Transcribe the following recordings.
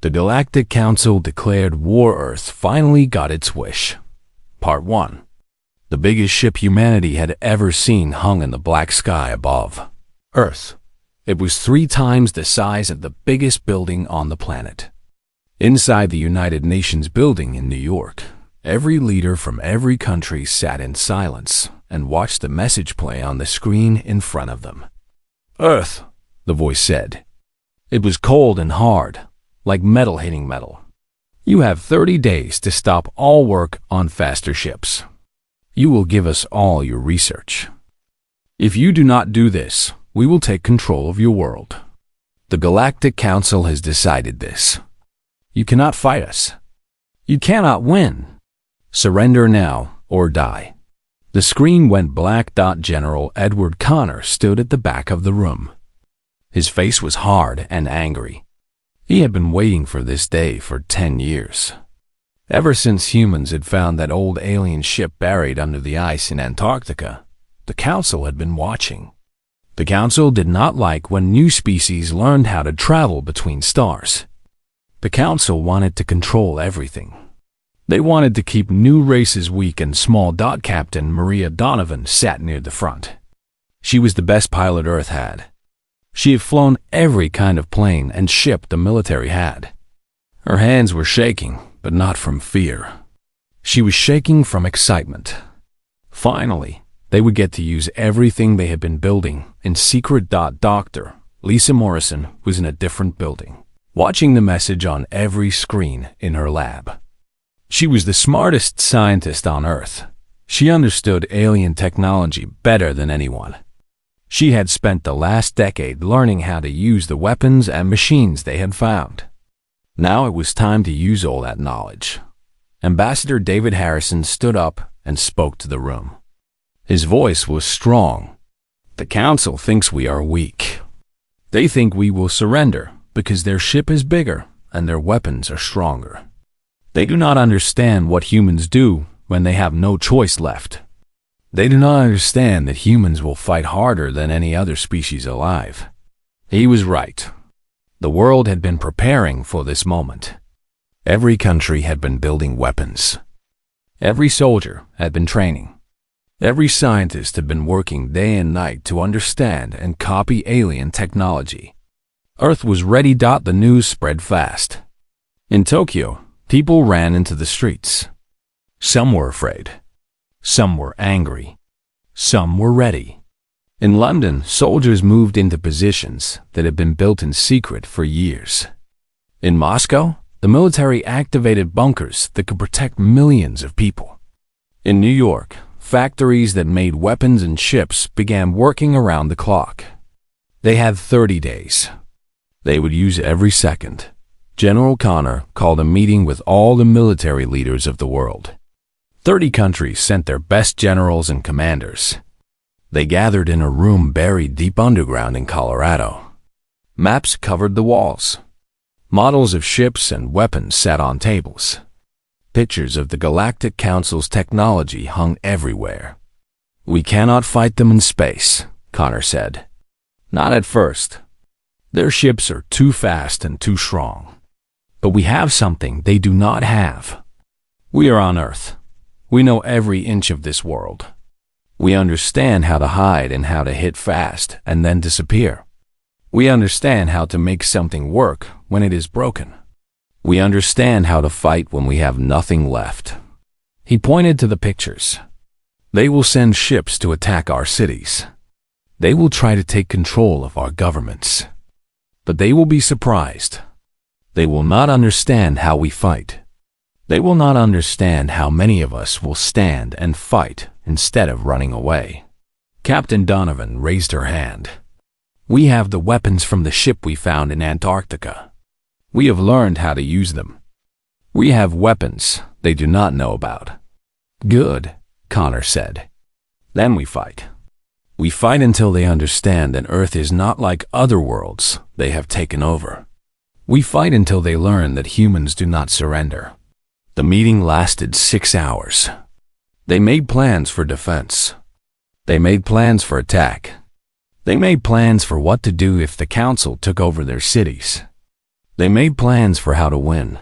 The Galactic Council declared war. Earth finally got its wish. Part 1. The biggest ship humanity had ever seen hung in the black sky above Earth. It was 3 times the size of the biggest building on the planet. Inside the United Nations building in New York, every leader from every country sat in silence and watched the message play on the screen in front of them. "Earth," the voice said. It was cold and hard, like metal hitting metal. "You have 30 days to stop all work on faster ships. You will give us all your research. If you do not do this, we will take control of your world. The Galactic Council has decided this. You cannot fight us. You cannot win. Surrender now or die." The screen went black. General Edward Connor stood at the back of the room. His face was hard and angry. He had been waiting for this day for 10 years. Ever since humans had found that old alien ship buried under the ice in Antarctica, the Council had been watching. The Council did not like when new species learned how to travel between stars. The Council wanted to control everything. They wanted to keep new races weak and small. Captain Maria Donovan sat near the front. She was the best pilot Earth had. She had flown every kind of plane and ship the military had. Her hands were shaking, but not from fear. She was shaking from excitement. Finally, they would get to use everything they had been building in secret. Dr. Lisa Morrison was in a different building, watching the message on every screen in her lab. She was the smartest scientist on Earth. She understood alien technology better than anyone. She had spent the last decade learning how to use the weapons and machines they had found. Now it was time to use all that knowledge. Ambassador David Harrison stood up and spoke to the room. His voice was strong. "The Council thinks we are weak. They think we will surrender because their ship is bigger and their weapons are stronger. They do not understand what humans do when they have no choice left. They do not understand that humans will fight harder than any other species alive." He was right. The world had been preparing for this moment. Every country had been building weapons. Every soldier had been training. Every scientist had been working day and night to understand and copy alien technology. Earth was ready. The news spread fast. In Tokyo, people ran into the streets. Some were afraid. Some were angry. Some were ready. In London, soldiers moved into positions that had been built in secret for years. In Moscow, the military activated bunkers that could protect millions of people. In New York, factories that made weapons and ships began working around the clock. They had 30 days. They would use every second. General Connor called a meeting with all the military leaders of the world. 30 countries sent their best generals and commanders. They gathered in a room buried deep underground in Colorado. Maps covered the walls. Models of ships and weapons sat on tables. Pictures of the Galactic Council's technology hung everywhere. "We cannot fight them in space," Connor said. "Not at first. Their ships are too fast and too strong. But we have something they do not have. We are on Earth. We know every inch of this world. We understand how to hide and how to hit fast and then disappear. We understand how to make something work when it is broken. We understand how to fight when we have nothing left." He pointed to the pictures. "They will send ships to attack our cities. They will try to take control of our governments. But they will be surprised. They will not understand how we fight. They will not understand how many of us will stand and fight instead of running away." Captain Donovan raised her hand. "We have the weapons from the ship we found in Antarctica. We have learned how to use them. We have weapons they do not know about." "Good," Connor said. "Then we fight. We fight until they understand that Earth is not like other worlds they have taken over. We fight until they learn that humans do not surrender." The meeting lasted 6 hours. They made plans for defense. They made plans for attack. They made plans for what to do if the Council took over their cities. They made plans for how to win.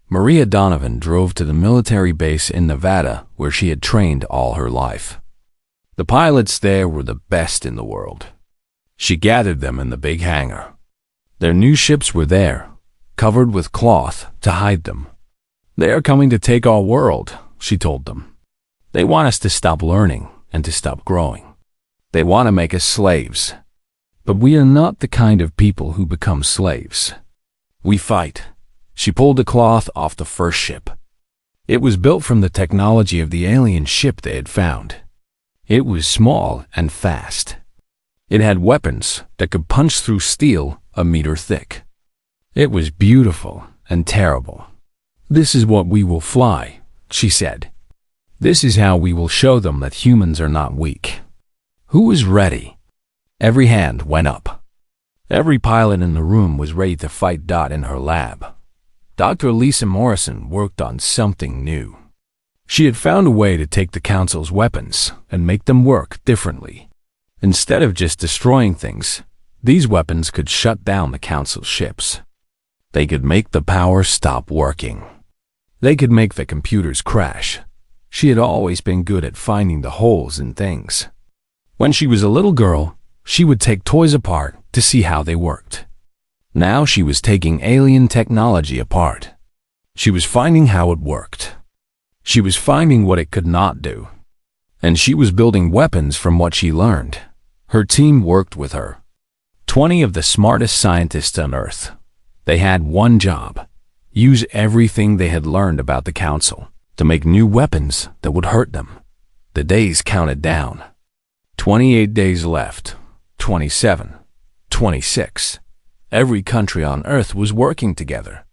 Maria Donovan drove to the military base in Nevada where she had trained all her life. The pilots there were the best in the world. She gathered them in the big hangar. Their new ships were there, covered with cloth to hide them. "They are coming to take our world," she told them. "They want us to stop learning and to stop growing. They want to make us slaves. But we are not the kind of people who become slaves. We fight." She pulled the cloth off the first ship. It was built from the technology of the alien ship they had found. It was small and fast. It had weapons that could punch through steel a meter thick. It was beautiful and terrible. "This is what we will fly," she said. "This is how we will show them that humans are not weak." Who is ready? Every hand went up. Every pilot in the room was ready to fight. In her lab, Dr. Lisa Morrison worked on something new. She had found a way to take the Council's weapons and make them work differently. Instead of just destroying things, these weapons could shut down the Council's ships. They could make the power stop working. They could make the computers crash. She had always been good at finding the holes in things. When she was a little girl, she would take toys apart to see how they worked. Now she was taking alien technology apart. She was finding how it worked. She was finding what it could not do. And she was building weapons from what she learned. Her team worked with her. 20 of the smartest scientists on Earth. They had one job: use everything they had learned about the Council to make new weapons that would hurt them. The days counted down. 28 days left. 27. 26. Every country on Earth was working together.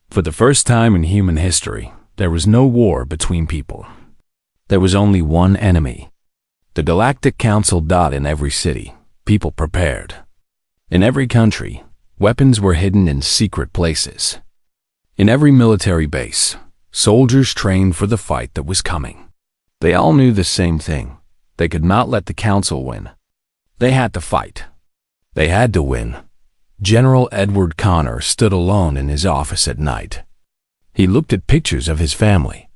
For the first time in human history, there was no war between people. There was only one enemy. The Galactic Council. In every city, people prepared. In every country, weapons were hidden in secret places. In every military base, soldiers trained for the fight that was coming. They all knew the same thing. They could not let the Council win. They had to fight. They had to win. General Edward Connor stood alone in his office at night. He looked at pictures of his family.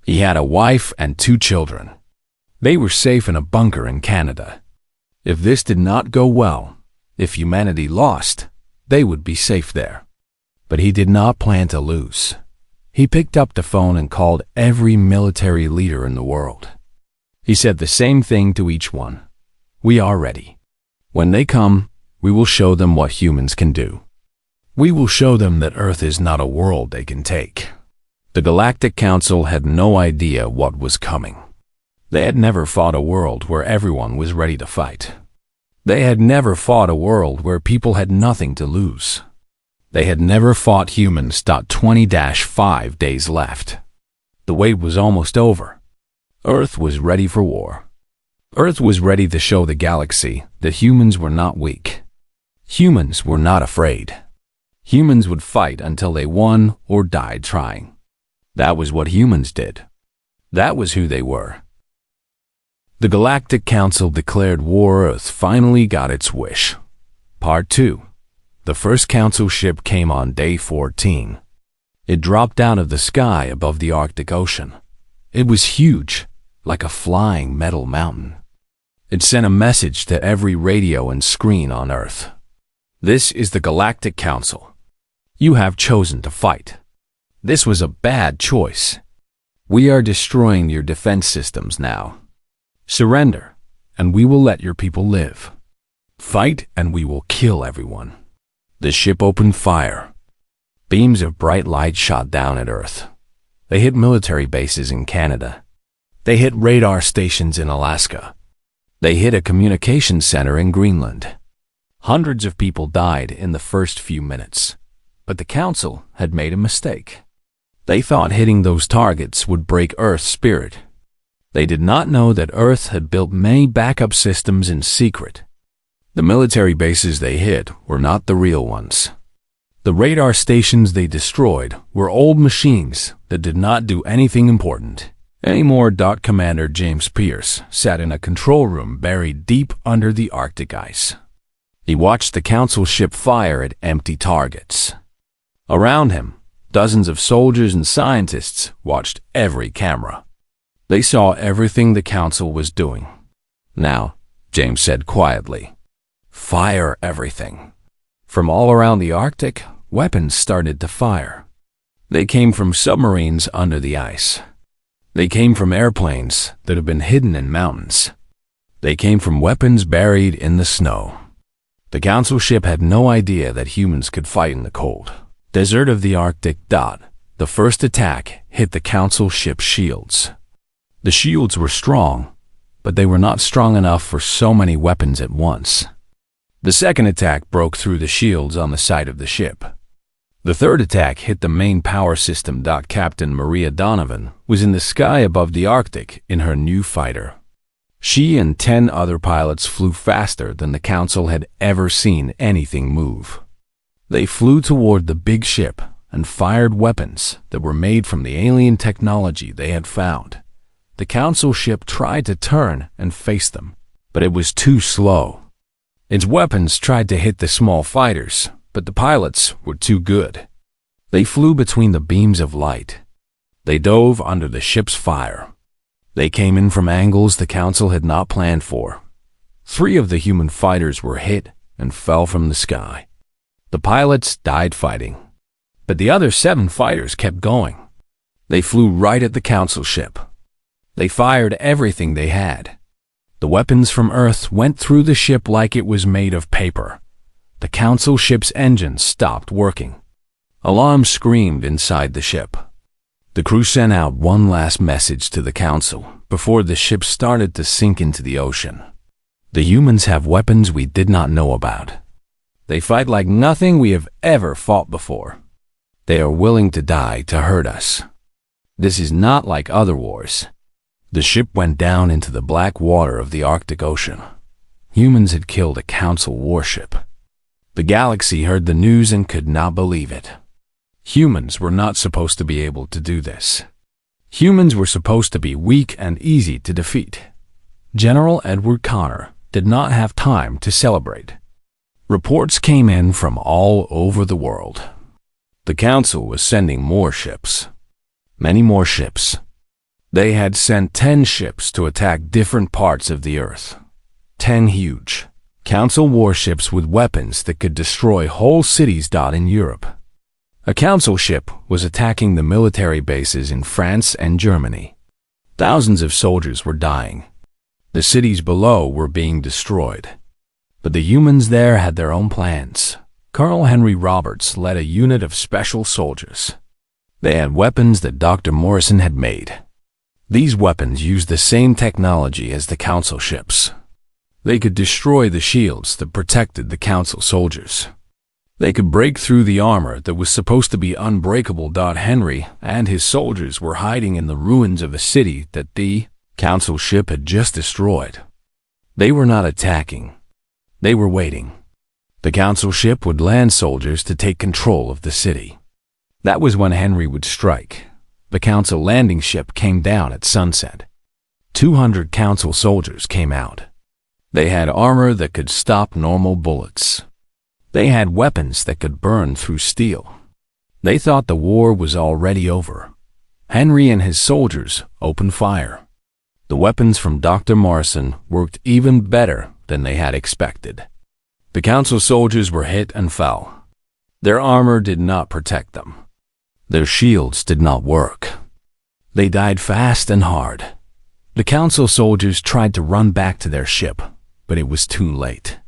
He had a wife and 2 children. They were safe in a bunker in Canada. If this did not go well, if humanity lost, they would be safe there. But he did not plan to lose. He picked up the phone and called every military leader in the world. He said the same thing to each one: "We are ready. When they come, we will show them what humans can do. We will show them that Earth is not a world they can take." The Galactic Council had no idea what was coming. They had never fought a world where everyone was ready to fight. They had never fought a world where people had nothing to lose. They had never fought humans. 20-5 days left. The wait was almost over. Earth was ready for war. Earth was ready to show the galaxy that humans were not weak. Humans were not afraid. Humans would fight until they won or died trying. That was what humans did. That was who they were. The Galactic Council declared war. Earth finally got its wish. Part 2. The first Council ship came on day 14. It dropped out of the sky above the Arctic Ocean. It was huge, like a flying metal mountain. It sent a message to every radio and screen on Earth. "This is the Galactic Council. You have chosen to fight. This was a bad choice. We are destroying your defense systems now. Surrender, and we will let your people live. Fight, and we will kill everyone." The ship opened fire. Beams of bright light shot down at Earth. They hit military bases in Canada. They hit radar stations in Alaska. They hit a communications center in Greenland. Hundreds of people died in the first few minutes. But the Council had made a mistake. They thought hitting those targets would break Earth's spirit. They did not know that Earth had built many backup systems in secret. The military bases they hit were not the real ones. The radar stations they destroyed were old machines that did not do anything important anymore. Commander James Pierce sat in a control room buried deep under the Arctic ice. He watched the Council ship fire at empty targets. Around him, dozens of soldiers and scientists watched every camera. They saw everything the council was doing. "Now," James said quietly, "fire everything." From all around the Arctic, weapons started to fire. They came from submarines under the ice. They came from airplanes that had been hidden in mountains. They came from weapons buried in the snow. The council ship had no idea that humans could fight in the cold desert of the Arctic. The first attack hit the council ship's shields. The shields were strong, but they were not strong enough for so many weapons at once. The second attack broke through the shields on the side of the ship. The third attack hit the main power system. Captain Maria Donovan was in the sky above the Arctic in her new fighter. She and 10 other pilots flew faster than the council had ever seen anything move. They flew toward the big ship and fired weapons that were made from the alien technology they had found. The council ship tried to turn and face them, but it was too slow. Its weapons tried to hit the small fighters, but the pilots were too good. They flew between the beams of light. They dove under the ship's fire. They came in from angles the council had not planned for. 3 of the human fighters were hit and fell from the sky. The pilots died fighting, but the other 7 fighters kept going. They flew right at the council ship. They fired everything they had. The weapons from Earth went through the ship like it was made of paper. The council ship's engines stopped working. Alarms screamed inside the ship. The crew sent out one last message to the council before the ship started to sink into the ocean. "The humans have weapons we did not know about. They fight like nothing we have ever fought before. They are willing to die to hurt us. This is not like other wars." The ship went down into the black water of the Arctic Ocean. Humans had killed a council warship. The galaxy heard the news and could not believe it. Humans were not supposed to be able to do this. Humans were supposed to be weak and easy to defeat. General Edward Connor did not have time to celebrate. Reports came in from all over the world. The council was sending more ships. Many more ships. They had sent 10 ships to attack different parts of the Earth. 10 huge council warships with weapons that could destroy whole cities. In Europe, a council ship was attacking the military bases in France and Germany. Thousands of soldiers were dying. The cities below were being destroyed. But the humans there had their own plans. Colonel Henry Roberts led a unit of special soldiers. They had weapons that Dr. Morrison had made. These weapons used the same technology as the council ships. They could destroy the shields that protected the council soldiers. They could break through the armor that was supposed to be unbreakable. Henry and his soldiers were hiding in the ruins of a city that the council ship had just destroyed. They were not attacking. They were waiting. The council ship would land soldiers to take control of the city. That was when Henry would strike. The council landing ship came down at sunset. 200 council soldiers came out. They had armor that could stop normal bullets. They had weapons that could burn through steel. They thought the war was already over. Henry and his soldiers opened fire. The weapons from Dr. Morrison worked even better than they had expected. The council soldiers were hit and fell. Their armor did not protect them. Their shields did not work. They died fast and hard. The council soldiers tried to run back to their ship, but it was too late.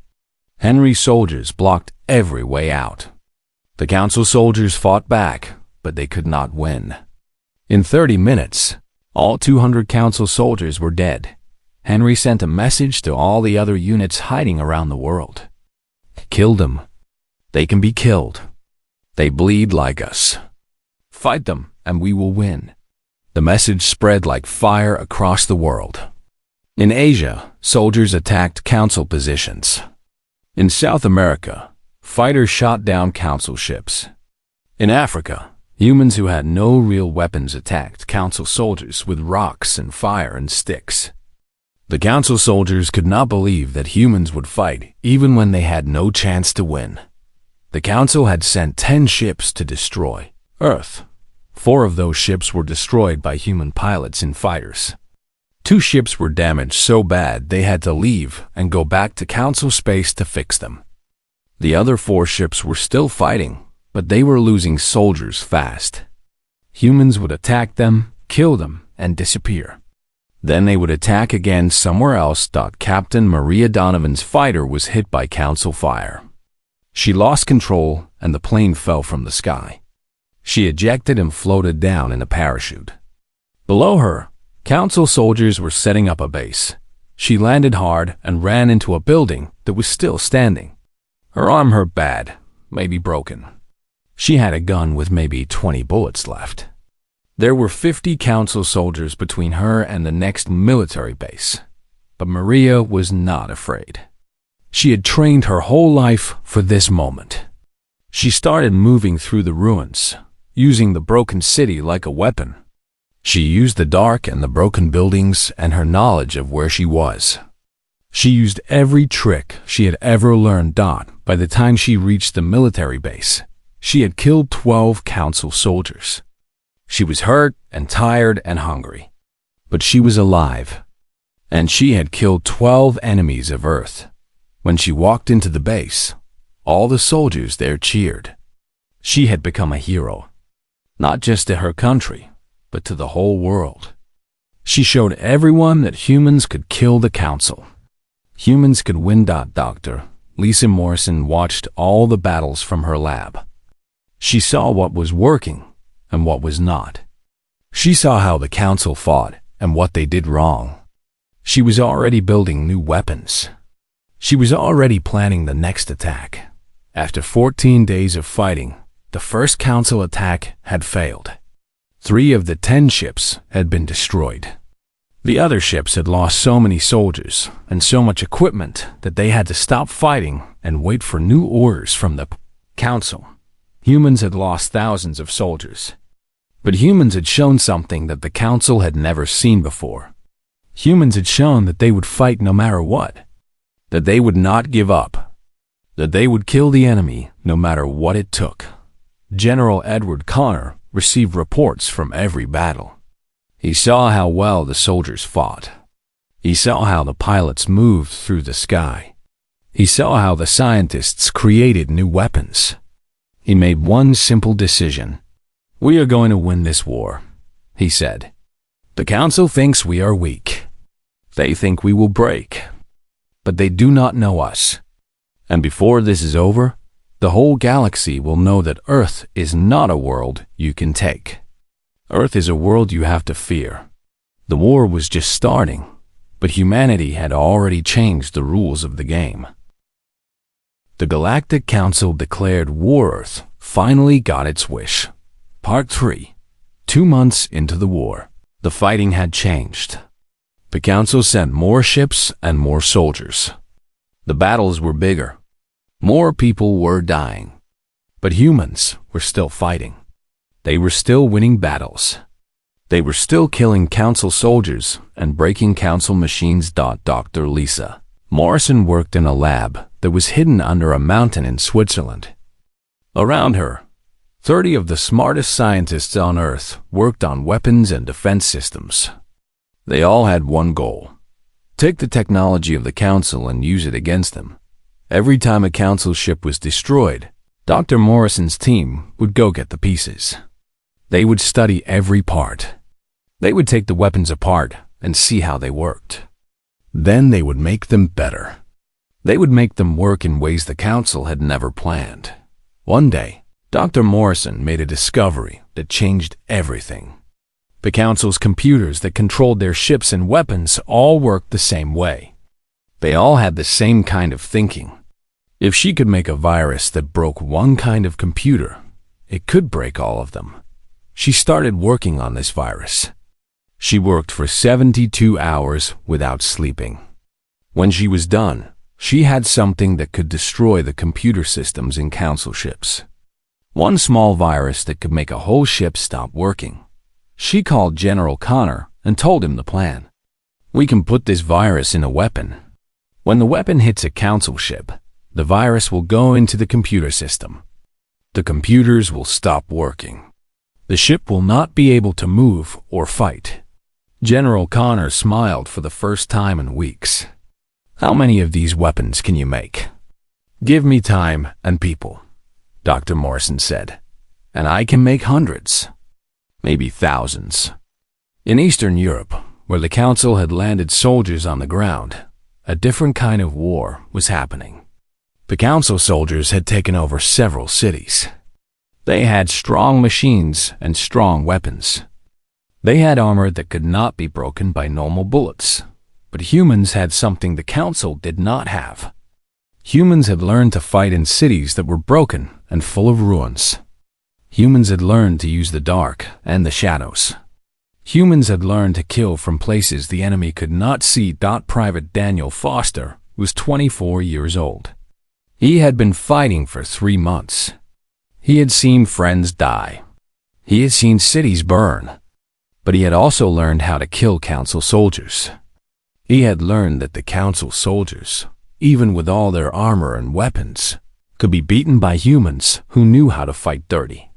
Henry's soldiers blocked every way out. The council soldiers fought back, but they could not win. In 30 minutes, all 200 council soldiers were dead. Henry sent a message to all the other units hiding around the world. Kill them. They can be killed. They bleed like us. Fight them, and we will win. The message spread like fire across the world. In Asia, soldiers attacked council positions. In South America, fighters shot down council ships. In Africa, humans who had no real weapons attacked council soldiers with rocks and fire and sticks. The council soldiers could not believe that humans would fight even when they had no chance to win. The Council had sent 10 ships to destroy Earth. 4 of those ships were destroyed by human pilots and fighters. 2 ships were damaged so bad they had to leave and go back to Council space to fix them. The other 4 ships were still fighting, but they were losing soldiers fast. Humans would attack them, kill them, and disappear. Then they would attack again somewhere else. Captain Maria Donovan's fighter was hit by Council fire. She lost control and the plane fell from the sky. She ejected and floated down in a parachute. Below her, Council soldiers were setting up a base. She landed hard and ran into a building that was still standing. Her arm hurt bad, maybe broken. She had a gun with maybe 20 bullets left. There were 50 Council soldiers between her and the next military base. But Maria was not afraid. She had trained her whole life for this moment. She started moving through the ruins, using the broken city like a weapon. She used the dark and the broken buildings and her knowledge of where she was. She used every trick she had ever learned. By the time she reached the military base, she had killed 12 Council soldiers. She was hurt and tired and hungry, but she was alive. And she had killed 12 enemies of Earth. When she walked into the base, all the soldiers there cheered. She had become a hero, not just to her country, but to the whole world. She showed everyone that humans could kill the Council. Humans could win. Dr. Lisa Morrison watched all the battles from her lab. She saw what was working and what was not. She saw how the Council fought and what they did wrong. She was already building new weapons. She was already planning the next attack. After 14 days of fighting, the first Council attack had failed. 3 of the 10 ships had been destroyed. The other ships had lost so many soldiers and so much equipment that they had to stop fighting and wait for new orders from the Council. Humans had lost thousands of soldiers. But humans had shown something that the Council had never seen before. Humans had shown that they would fight no matter what. That they would not give up. That they would kill the enemy no matter what it took. General Edward Connor received reports from every battle. He saw how well the soldiers fought. He saw how the pilots moved through the sky. He saw how the scientists created new weapons. He made one simple decision. "We are going to win this war," he said. "The Council thinks we are weak. They think we will break. But they do not know us. And before this is over, the whole galaxy will know that Earth is not a world you can take. Earth is a world you have to fear." The war was just starting, but humanity had already changed the rules of the game. The Galactic Council declared war. Earth finally got its wish. Part 3. 2 months into the war, the fighting had changed. The Council sent more ships and more soldiers. The battles were bigger. More people were dying. But humans were still fighting. They were still winning battles. They were still killing Council soldiers and breaking Council machines. Dr. Lisa Morrison worked in a lab that was hidden under a mountain in Switzerland. Around her, 30 of the smartest scientists on Earth worked on weapons and defense systems. They all had one goal: take the technology of the Council and use it against them. Every time a Council ship was destroyed, Dr. Morrison's team would go get the pieces. They would study every part. They would take the weapons apart and see how they worked. Then they would make them better. They would make them work in ways the Council had never planned. One day, Dr. Morrison made a discovery that changed everything. The Council's computers that controlled their ships and weapons all worked the same way. They all had the same kind of thinking. If she could make a virus that broke one kind of computer, it could break all of them. She started working on this virus. She worked for 72 hours without sleeping. When she was done, she had something that could destroy the computer systems in Council ships. One small virus that could make a whole ship stop working. She called General Connor and told him the plan. "We can put this virus in a weapon. When the weapon hits a Council ship, the virus will go into the computer system. The computers will stop working. The ship will not be able to move or fight. General Connor smiled for the first time in weeks. How many of these weapons can you make? Give me time and people, Dr. Morrison said, and I can make hundreds, maybe thousands. In Eastern Europe, where the Council had landed soldiers on the ground, a different kind of war was happening. The Council soldiers had taken over several cities. They had strong machines and strong weapons. They had armor that could not be broken by normal bullets, but humans had something the Council did not have. Humans had learned to fight in cities that were broken and full of ruins. Humans had learned to use the dark and the shadows. Humans had learned to kill from places the enemy could not see. Private Daniel Foster was 24 years old. He had been fighting for 3 months. He had seen friends die. He had seen cities burn. But he had also learned how to kill Council soldiers. He had learned that the Council soldiers, even with all their armor and weapons, could be beaten by humans who knew how to fight dirty.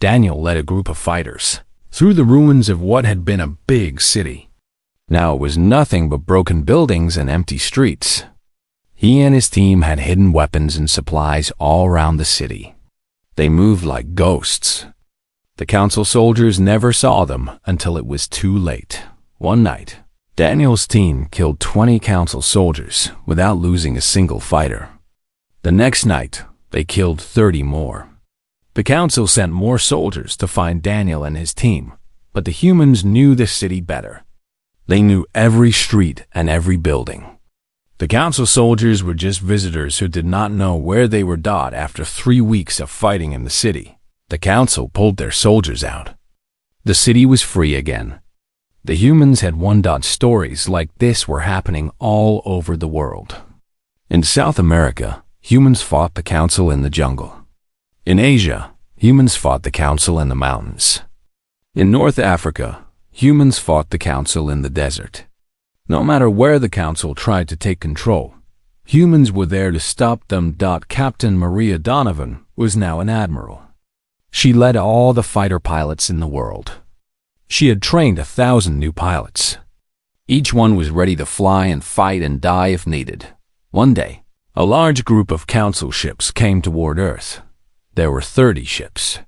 Daniel led a group of fighters through the ruins of what had been a big city. Now it was nothing but broken buildings and empty streets. He and his team had hidden weapons and supplies all around the city. They moved like ghosts. The Council soldiers never saw them until it was too late. One night, Daniel's team killed 20 Council soldiers without losing a single fighter. The next night, they killed 30 more. The Council sent more soldiers to find Daniel and his team, but the humans knew the city better. They knew every street and every building. The Council soldiers were just visitors who did not know where they were. After 3 weeks of fighting in the city, the Council pulled their soldiers out. The city was free again. The humans had won. Stories like this were happening all over the world. In South America, humans fought the Council in the jungle. In Asia, humans fought the Council in the mountains. In North Africa, humans fought the Council in the desert. No matter where the Council tried to take control, humans were there to stop them. Captain Maria Donovan was now an admiral. She led all the fighter pilots in the world. She had trained 1,000 new pilots. Each one was ready to fly and fight and die if needed. One day, a large group of Council ships came toward Earth. There were 30 ships.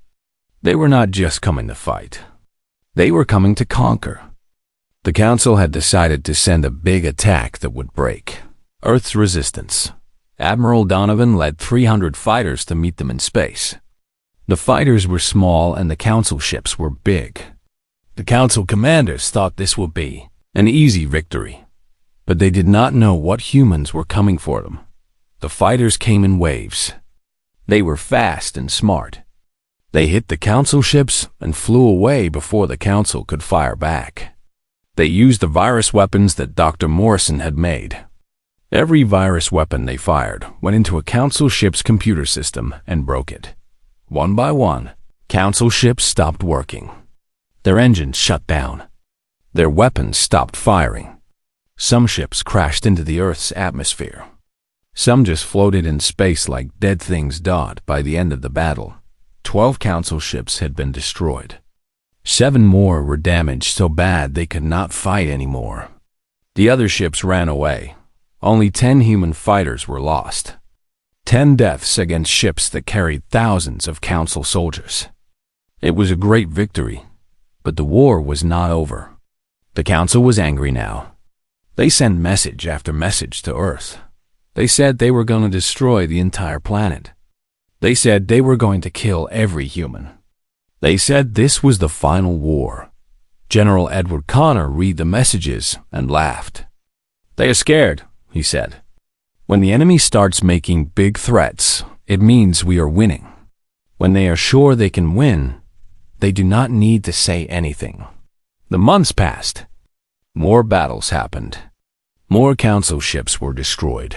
They were not just coming to fight. They were coming to conquer. The Council had decided to send a big attack that would break Earth's resistance. Admiral Donovan led 300 fighters to meet them in space. The fighters were small and the Council ships were big. The Council commanders thought this would be an easy victory, but they did not know what humans were coming for them. The fighters came in waves. They were fast and smart. They hit the Council ships and flew away before the Council could fire back. They used the virus weapons that Dr. Morrison had made. Every virus weapon they fired went into a Council ship's computer system and broke it. One by one, Council ships stopped working. Their engines shut down. Their weapons stopped firing. Some ships crashed into the Earth's atmosphere. Some just floated in space like dead things. By the end of the battle, 12 Council ships had been destroyed. 7 more were damaged so bad they could not fight anymore. The other ships ran away. Only 10 human fighters were lost. 10 deaths against ships that carried thousands of Council soldiers. It was a great victory, but the war was not over. The Council was angry now. They sent message after message to Earth. They said they were going to destroy the entire planet. They said they were going to kill every human. They said this was the final war. General Edward Connor read the messages and laughed. "They are scared," he said. "When the enemy starts making big threats, it means we are winning. When they are sure they can win, they do not need to say anything." The months passed. More battles happened. More Council ships were destroyed.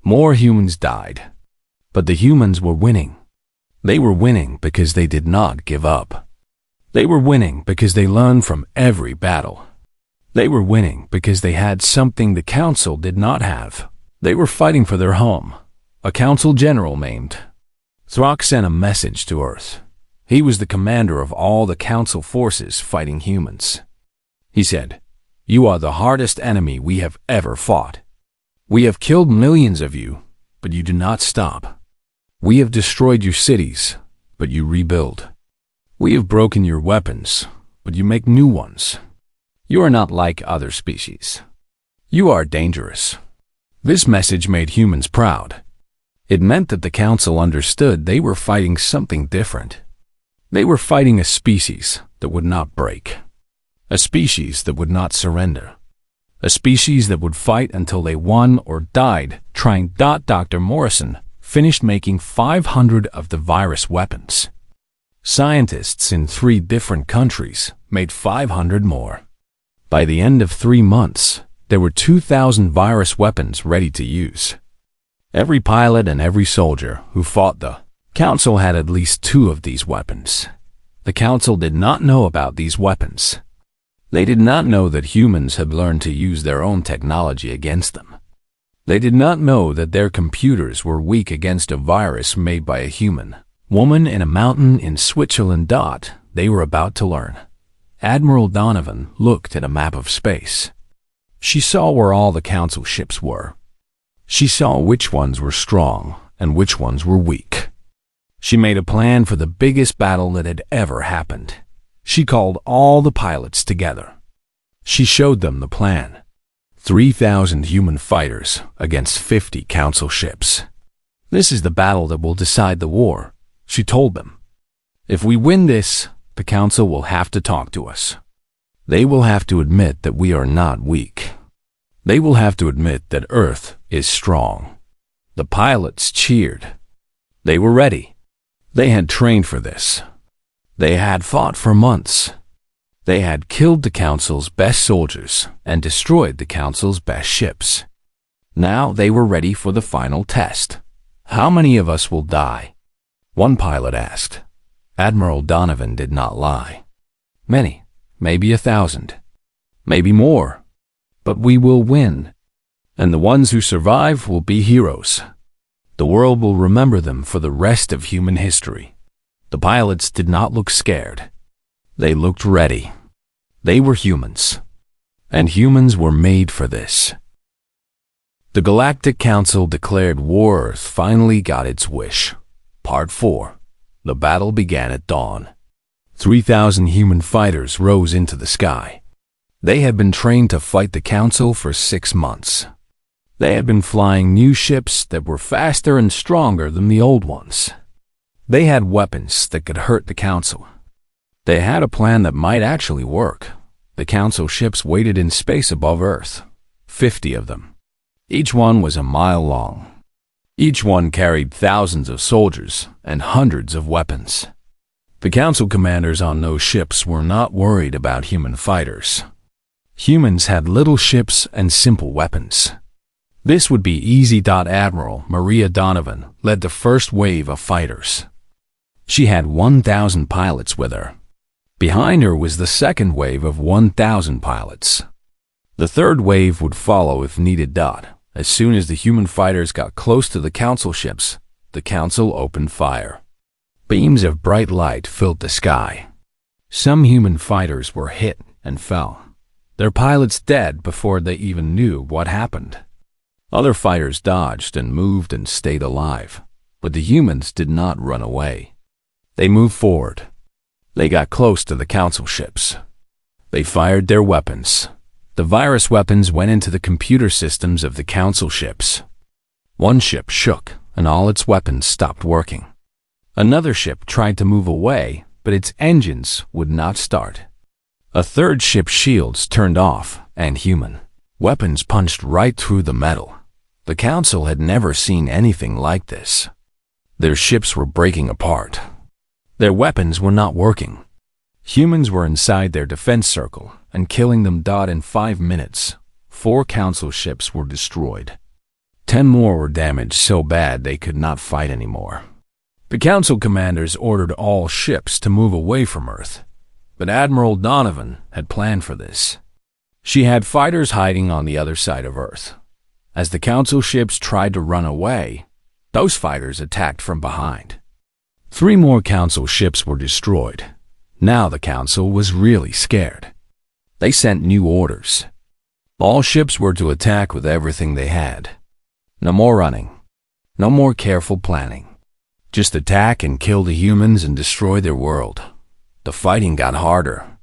More humans died. But the humans were winning. They were winning because they did not give up. They were winning because they learned from every battle. They were winning because they had something the Council did not have. They were fighting for their home, a Council general named Throck sent a message to Earth. He was the commander of all the Council forces fighting humans. He said, "You are the hardest enemy we have ever fought. We have killed millions of you, but you do not stop. We have destroyed your cities, but you rebuild. We have broken your weapons, but you make new ones. You are not like other species. You are dangerous." This message made humans proud. It meant that the Council understood they were fighting something different. They were fighting a species that would not break. A species that would not surrender. A species that would fight until they won or died trying. Dr. Morrison finished making 500 of the virus weapons. Scientists in 3 different countries made 500 more. By the end of 3 months, there were 2,000 virus weapons ready to use. Every pilot and every soldier who fought the Council had at least 2 of these weapons. The Council did not know about these weapons. They did not know that humans had learned to use their own technology against them. They did not know that their computers were weak against a virus made by a human woman in a mountain in Switzerland. They were about to learn. Admiral Donovan looked at a map of space. She saw where all the Council ships were. She saw which ones were strong and which ones were weak. She made a plan for the biggest battle that had ever happened. She called all the pilots together. She showed them the plan. 3,000 human fighters against 50 Council ships. This is the battle that will decide the war, she told them. If we win this, the Council will have to talk to us. They will have to admit that we are not weak. They will have to admit that Earth is strong. The pilots cheered. They were ready. They had trained for this. They had fought for months. They had killed the Council's best soldiers and destroyed the Council's best ships. Now they were ready for the final test. How many of us will die? One pilot asked. Admiral Donovan did not lie. Many, maybe 1,000, maybe more. But we will win, and the ones who survive will be heroes. The world will remember them for the rest of human history. The pilots did not look scared. They looked ready. They were humans, and humans were made for this. The Galactic Council declared war. Earth finally got its wish. Part 4. The battle began at dawn. 3,000 human fighters rose into the sky. They had been trained to fight the Council for 6 months. They had been flying new ships that were faster and stronger than the old ones. They had weapons that could hurt the Council. They had a plan that might actually work. The Council ships waited in space above Earth, 50 of them. Each one was a mile long. Each one carried thousands of soldiers and hundreds of weapons. The Council commanders on those ships were not worried about human fighters. Humans had little ships and simple weapons. This would be easy. Admiral Maria Donovan led the first wave of fighters. She had 1,000 pilots with her. Behind her was the second wave of 1,000 pilots. The third wave would follow if needed. As soon as the human fighters got close to the Council ships, the Council opened fire. Beams of bright light filled the sky. Some human fighters were hit and fell, their pilots dead before they even knew what happened. Other fighters dodged and moved and stayed alive, but the humans did not run away. They moved forward. They got close to the Council ships. They fired their weapons. The virus weapons went into the computer systems of the Council ships. One ship shook, and all its weapons stopped working. Another ship tried to move away, but its engines would not start. A third ship's shields turned off, and human weapons punched right through the metal. The Council had never seen anything like this. Their ships were breaking apart. Their weapons were not working. Humans were inside their defense circle and killing them. In 5 minutes, 4 Council ships were destroyed. 10 more were damaged so bad they could not fight anymore. The Council commanders ordered all ships to move away from Earth, but Admiral Donovan had planned for this. She had fighters hiding on the other side of Earth. As the Council ships tried to run away, those fighters attacked from behind. 3 more council ships were destroyed. Now the council was really scared. They sent new orders. All ships were to attack with everything they had. No more running. No more careful planning. Just attack and kill the humans and destroy their world. The fighting got harder.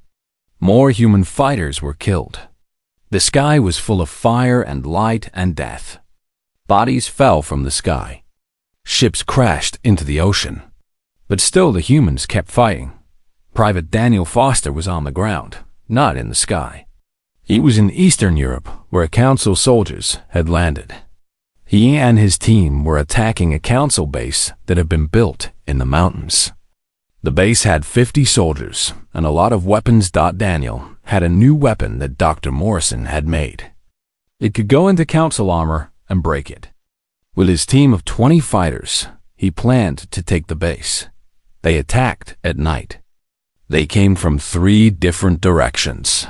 More human fighters were killed. The sky was full of fire and light and death. Bodies fell from the sky. Ships crashed into the ocean. But still the humans kept fighting. Private Daniel Foster was on the ground, not in the sky. He was in Eastern Europe, where council soldiers had landed. He and his team were attacking a council base that had been built in the mountains. The base had 50 soldiers and a lot of weapons. Daniel had a new weapon that Dr. Morrison had made. It could go into council armor and break it. With his team of 20 fighters, he planned to take the base. They attacked at night. They came from 3 different directions.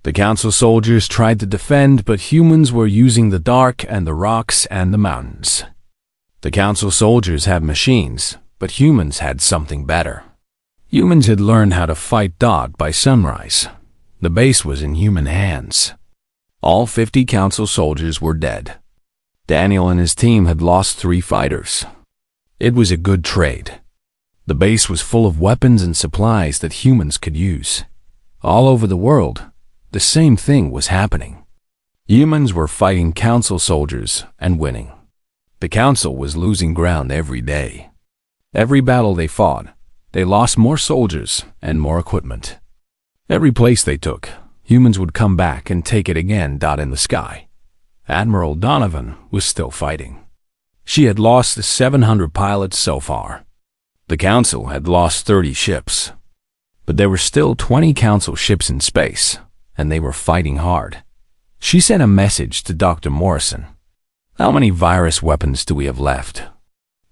The council soldiers tried to defend, but humans were using the dark and the rocks and the mountains. The council soldiers had machines, but humans had something better. Humans had learned how to fight by sunrise. The base was in human hands. All 50 council soldiers were dead. Daniel and his team had lost 3 fighters. It was a good trade. The base was full of weapons and supplies that humans could use. All over the world, the same thing was happening. Humans were fighting council soldiers and winning. The council was losing ground every day. Every battle they fought, they lost more soldiers and more equipment. Every place they took, humans would come back and take it again. In the sky, Admiral Donovan was still fighting. She had lost 700 pilots so far. The council had lost 30 ships. But there were still 20 council ships in space, and they were fighting hard. She sent a message to Dr. Morrison. "How many virus weapons do we have left?"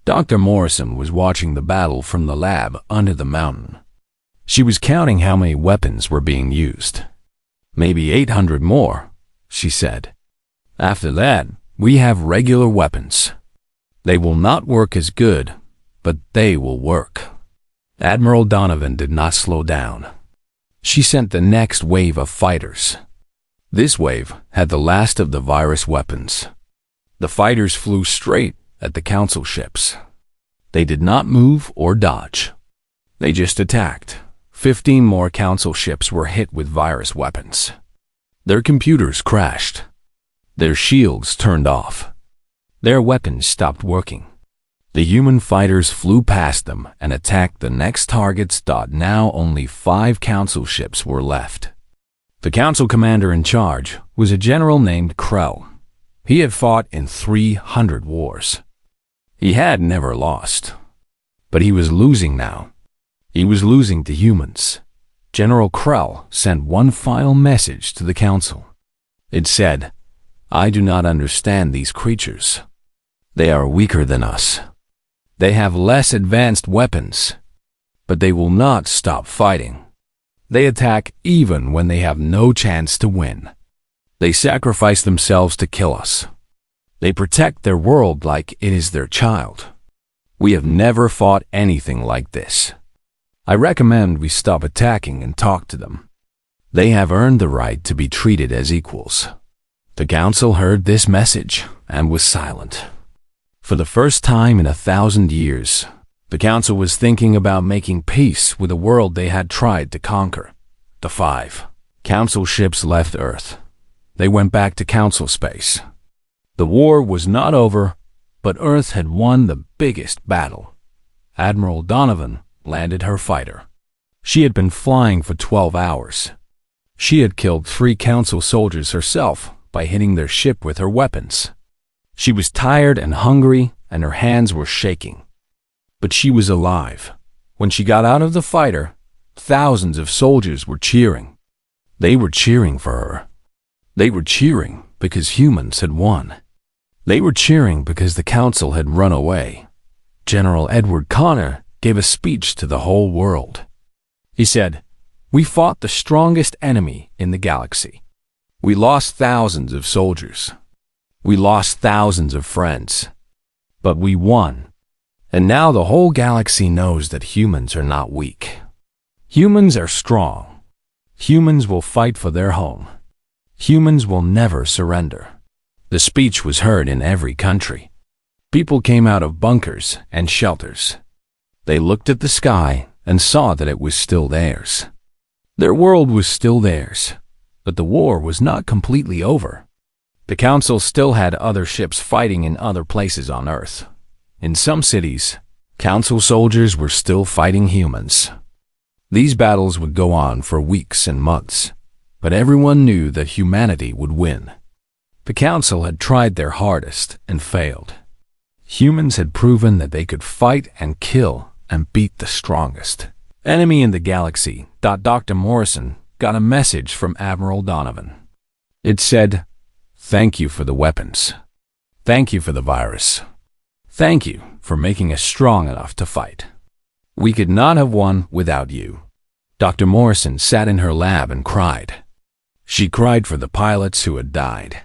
Dr. Morrison was watching the battle from the lab under the mountain. She was counting how many weapons were being used. "Maybe 800 more," she said. "After that, we have regular weapons. They will not work as good, but they will work." Admiral Donovan did not slow down. She sent the next wave of fighters. This wave had the last of the virus weapons. The fighters flew straight at the council ships. They did not move or dodge. They just attacked. 15 more council ships were hit with virus weapons. Their computers crashed. Their shields turned off. Their weapons stopped working. The human fighters flew past them and attacked the next targets. Now only 5 council ships were left. The council commander in charge was a general named Krell. He had fought in 300 wars. He had never lost. But he was losing now. He was losing to humans. General Krell sent one final message to the council. It said, "I do not understand these creatures. They are weaker than us. They have less advanced weapons, but they will not stop fighting. They attack even when they have no chance to win. They sacrifice themselves to kill us. They protect their world like it is their child. We have never fought anything like this. I recommend we stop attacking and talk to them. They have earned the right to be treated as equals." The council heard this message and was silent. For the first time in 1,000 years, the council was thinking about making peace with a world they had tried to conquer. The 5 council ships left Earth. They went back to council space. The war was not over, but Earth had won the biggest battle. Admiral Donovan landed her fighter. She had been flying for 12 hours. She had killed 3 council soldiers herself by hitting their ship with her weapons. She was tired and hungry, and her hands were shaking. But she was alive. When she got out of the fighter, thousands of soldiers were cheering. They were cheering for her. They were cheering because humans had won. They were cheering because the council had run away. General Edward Connor gave a speech to the whole world. He said, "We fought the strongest enemy in the galaxy. We lost thousands of soldiers. We lost thousands of friends. But we won. And now the whole galaxy knows that humans are not weak. Humans are strong. Humans will fight for their home. Humans will never surrender. The speech was heard in every country. People came out of bunkers and shelters. They looked at the sky and saw that it was still theirs. Their world was still theirs, but the war was not completely over. The Council still had other ships fighting in other places on Earth. In some cities, Council soldiers were still fighting humans. These battles would go on for weeks and months, but everyone knew that humanity would win. The Council had tried their hardest and failed. Humans had proven that they could fight and kill and beat the strongest enemy in the galaxy. Dr. Morrison got a message from Admiral Donovan. It said, "Thank you for the weapons. Thank you for the virus. Thank you for making us strong enough to fight. We could not have won without you." Dr. Morrison sat in her lab and cried. She cried for the pilots who had died.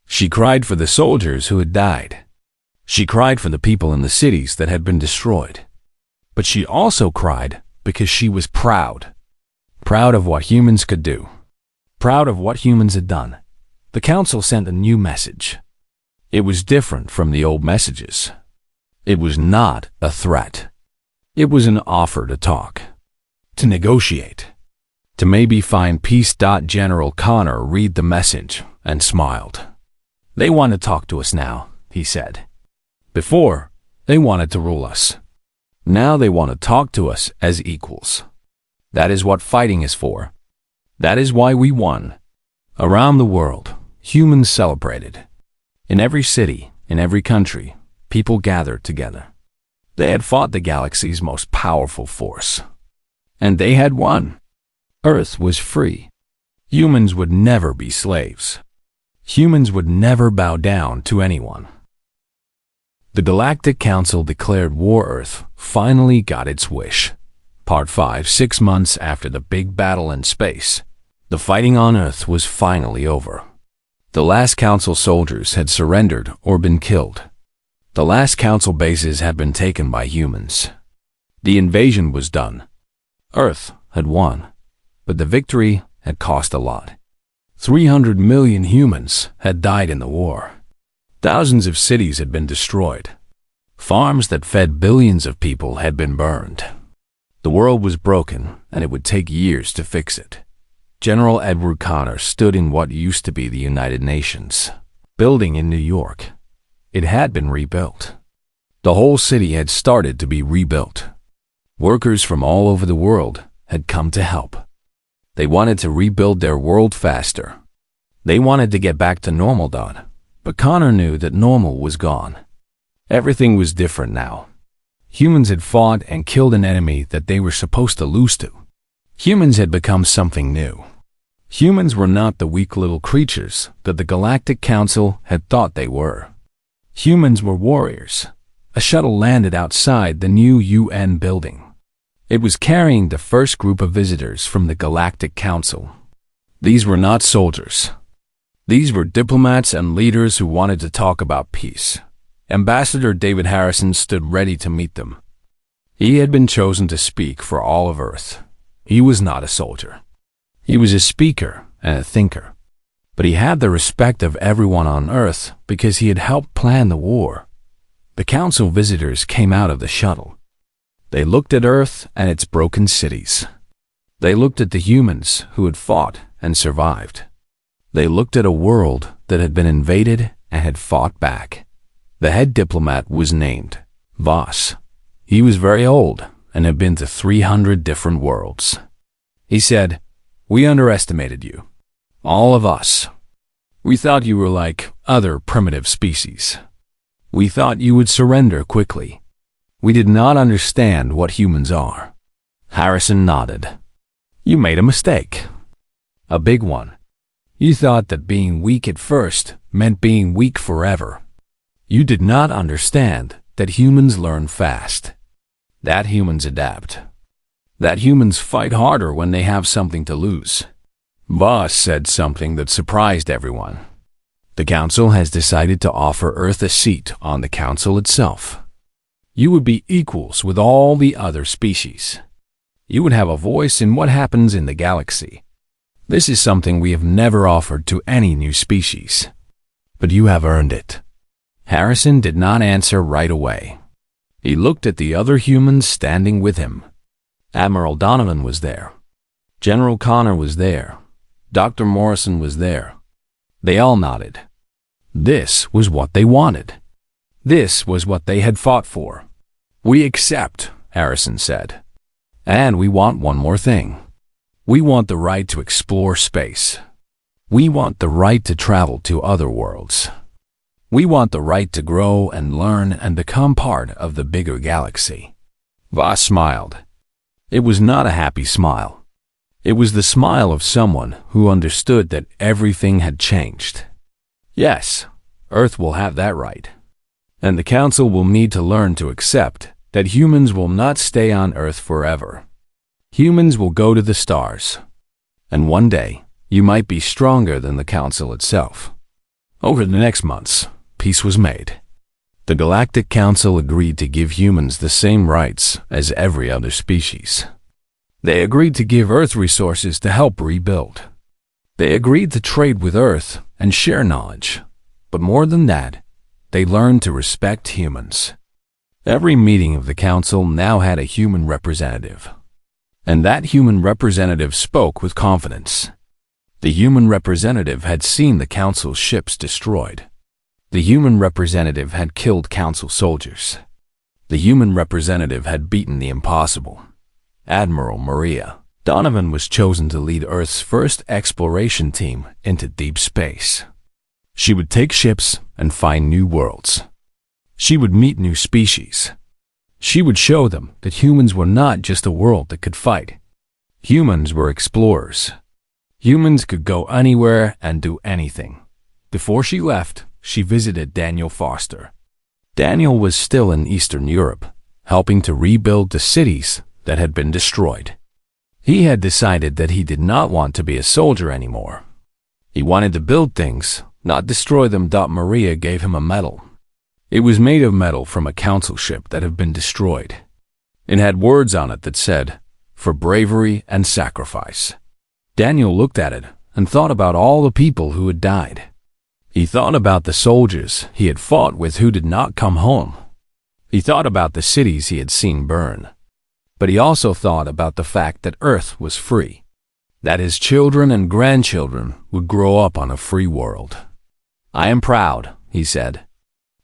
She cried for the soldiers who had died. She cried for the people in the cities that had been destroyed. But she also cried because she was proud. Proud of what humans could do. Proud of what humans had done. The Council sent a new message. It was different from the old messages. It was not a threat. It was an offer to talk. To negotiate. To maybe find peace. General Connor read the message and smiled. They want to talk to us now, he said. Before, they wanted to rule us. Now they want to talk to us as equals. That is what fighting is for. That is why we won. Around the world, humans celebrated. In every city, in every country, people gathered together. They had fought the galaxy's most powerful force. And they had won. Earth was free. Humans would never be slaves. Humans would never bow down to anyone. The Galactic Council declared war. Earth finally got its wish. Part 5. 6 months after the big battle in space, the fighting on Earth was finally over. The last Council soldiers had surrendered or been killed. The last Council bases had been taken by humans. The invasion was done. Earth had won, but the victory had cost a lot. 300 million humans had died in the war. Thousands of cities had been destroyed. Farms that fed billions of people had been burned. The world was broken, and it would take years to fix it. General Edward Connor stood in what used to be the United Nations building in New York. It had been rebuilt. The whole city had started to be rebuilt. Workers from all over the world had come to help. They wanted to rebuild their world faster. They wanted to get back to normal. But Connor knew that normal was gone. Everything was different now. Humans had fought and killed an enemy that they were supposed to lose to. Humans had become something new. Humans were not the weak little creatures that the Galactic Council had thought they were. Humans were warriors. A shuttle landed outside the new UN building. It was carrying the first group of visitors from the Galactic Council. These were not soldiers. These were diplomats and leaders who wanted to talk about peace. Ambassador David Harrison stood ready to meet them. He had been chosen to speak for all of Earth. He was not a soldier. He was a speaker and a thinker. But he had the respect of everyone on Earth because he had helped plan the war. The Council visitors came out of the shuttle. They looked at Earth and its broken cities. They looked at the humans who had fought and survived. They looked at a world that had been invaded and had fought back. The head diplomat was named Voss. He was very old and had been to 300 different worlds. He said, "We underestimated you. All of us. We thought you were like other primitive species. We thought you would surrender quickly. We did not understand what humans are." Harrison nodded. "You made a mistake. A big one. You thought that being weak at first meant being weak forever. You did not understand that humans learn fast. That humans adapt. That humans fight harder when they have something to lose." Voss said something that surprised everyone. "The Council has decided to offer Earth a seat on the Council itself." You would be equals with all the other species. You would have a voice in what happens in the galaxy. This is something we have never offered to any new species. But you have earned it." Harrison did not answer right away. He looked at the other humans standing with him. Admiral Donovan was there. General Connor was there. Dr. Morrison was there. They all nodded. This was what they wanted. This was what they had fought for. "We accept," Harrison said. "And we want one more thing. We want the right to explore space. We want the right to travel to other worlds. We want the right to grow and learn and become part of the bigger galaxy." Voss smiled. It was not a happy smile. It was the smile of someone who understood that everything had changed. Yes, Earth will have that right. And the Council will need to learn to accept that humans will not stay on Earth forever. Humans will go to the stars. And one day, you might be stronger than the Council itself. Over the next months, peace was made. The Galactic Council agreed to give humans the same rights as every other species. They agreed to give Earth resources to help rebuild. They agreed to trade with Earth and share knowledge. But more than that, they learned to respect humans. Every meeting of the Council now had a human representative. And that human representative spoke with confidence. The human representative had seen the Council's ships destroyed. The human representative had killed Council soldiers. The human representative had beaten the impossible. Admiral Maria Donovan was chosen to lead Earth's first exploration team into deep space. She would take ships and find new worlds. She would meet new species. She would show them that humans were not just a world that could fight. Humans were explorers. Humans could go anywhere and do anything. Before she left, she visited Daniel Foster. Daniel was still in Eastern Europe, helping to rebuild the cities that had been destroyed. He had decided that he did not want to be a soldier anymore. He wanted to build things, not destroy them. Maria gave him a medal. It was made of metal from a Council ship that had been destroyed. It had words on it that said, "For bravery and sacrifice." Daniel looked at it and thought about all the people who had died. He thought about the soldiers he had fought with who did not come home. He thought about the cities he had seen burn. But he also thought about the fact that Earth was free, that his children and grandchildren would grow up on a free world. "I am proud," he said.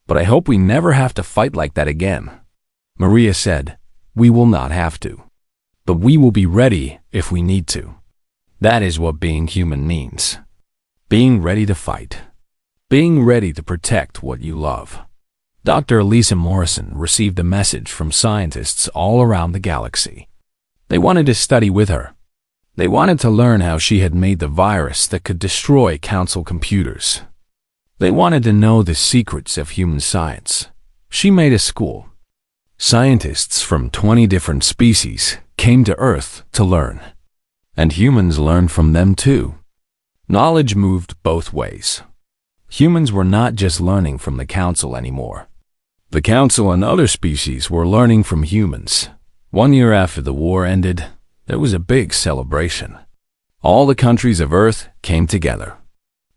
"But I hope we never have to fight like that again." Maria said, "We will not have to. But we will be ready if we need to." That is what being human means. Being ready to fight. Being ready to protect what you love. Dr. Elisa Morrison received a message from scientists all around the galaxy. They wanted to study with her. They wanted to learn how she had made the virus that could destroy Council computers. They wanted to know the secrets of human science. She made a school. Scientists from 20 different species came to Earth to learn. And humans learned from them too. Knowledge moved both ways. Humans were not just learning from the Council anymore. The Council and other species were learning from humans. 1 year after the war ended, there was a big celebration. All the countries of Earth came together.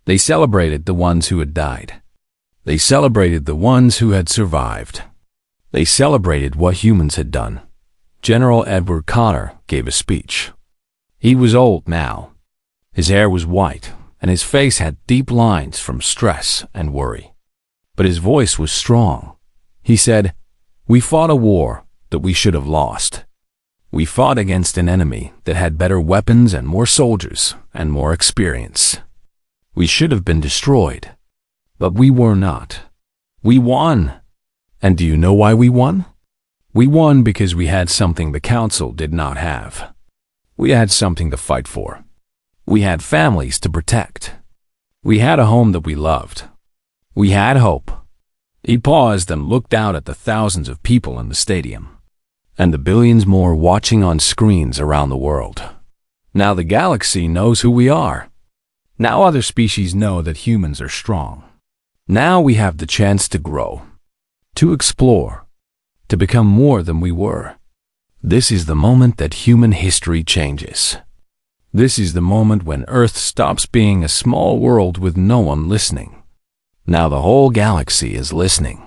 They celebrated the ones who had died. They celebrated the ones who had survived. They celebrated what humans had done. General Edward Connor gave a speech. He was old now. His hair was white, and his face had deep lines from stress and worry. But his voice was strong. He said, "We fought a war that we should have lost. We fought against an enemy that had better weapons and more soldiers and more experience. We should have been destroyed, but we were not. We won. And do you know why we won? We won because we had something the Council did not have. We had something to fight for. We had families to protect. We had a home that we loved. We had hope." He paused and looked out at the thousands of people in the stadium, and the billions more watching on screens around the world. Now the galaxy knows who we are. Now other species know that humans are strong. Now we have the chance to grow, to explore, to become more than we were. This is the moment that human history changes. This is the moment when Earth stops being a small world with no one listening. Now the whole galaxy is listening.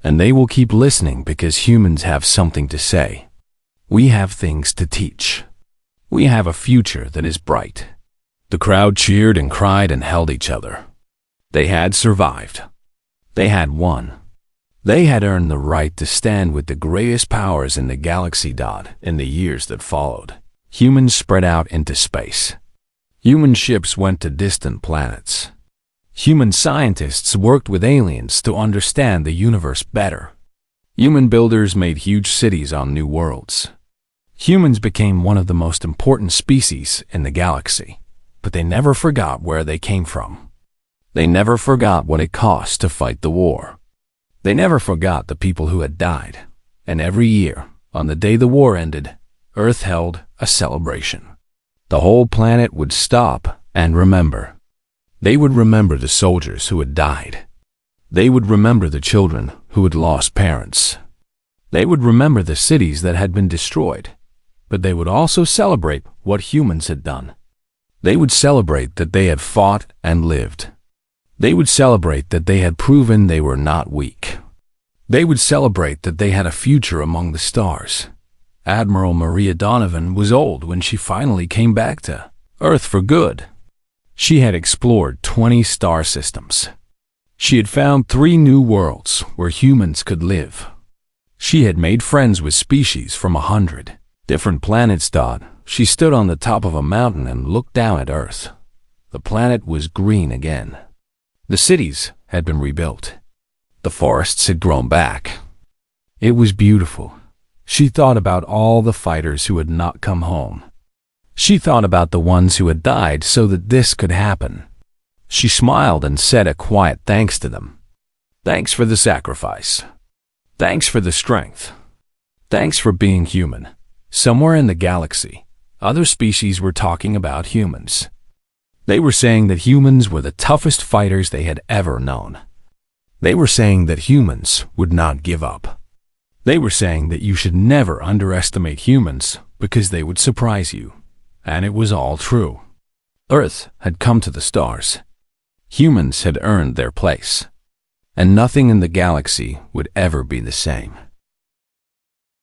And they will keep listening because humans have something to say. We have things to teach. We have a future that is bright. The crowd cheered and cried and held each other. They had survived. They had won. They had earned the right to stand with the greatest powers in the galaxy. In the years that followed, humans spread out into space. Human ships went to distant planets. Human scientists worked with aliens to understand the universe better. Human builders made huge cities on new worlds. Humans became one of the most important species in the galaxy, but they never forgot where they came from. They never forgot what it cost to fight the war. They never forgot the people who had died. And every year, on the day the war ended, Earth held a celebration. The whole planet would stop and remember. They would remember the soldiers who had died. They would remember the children who had lost parents. They would remember the cities that had been destroyed. But they would also celebrate what humans had done. They would celebrate that they had fought and lived. They would celebrate that they had proven they were not weak. They would celebrate that they had a future among the stars. Admiral Maria Donovan was old when she finally came back to Earth for good. She had explored 20 star systems. She had found 3 new worlds where humans could live. She had made friends with species from 100 different planets. She stood on the top of a mountain and looked down at Earth. The planet was green again. The cities had been rebuilt. The forests had grown back. It was beautiful. She thought about all the fighters who had not come home. She thought about the ones who had died so that this could happen. She smiled and said a quiet thanks to them. Thanks for the sacrifice. Thanks for the strength. Thanks for being human. Somewhere in the galaxy, other species were talking about humans. They were saying that humans were the toughest fighters they had ever known. They were saying that humans would not give up. They were saying that you should never underestimate humans because they would surprise you. And it was all true. Earth had come to the stars. Humans had earned their place. And nothing in the galaxy would ever be the same.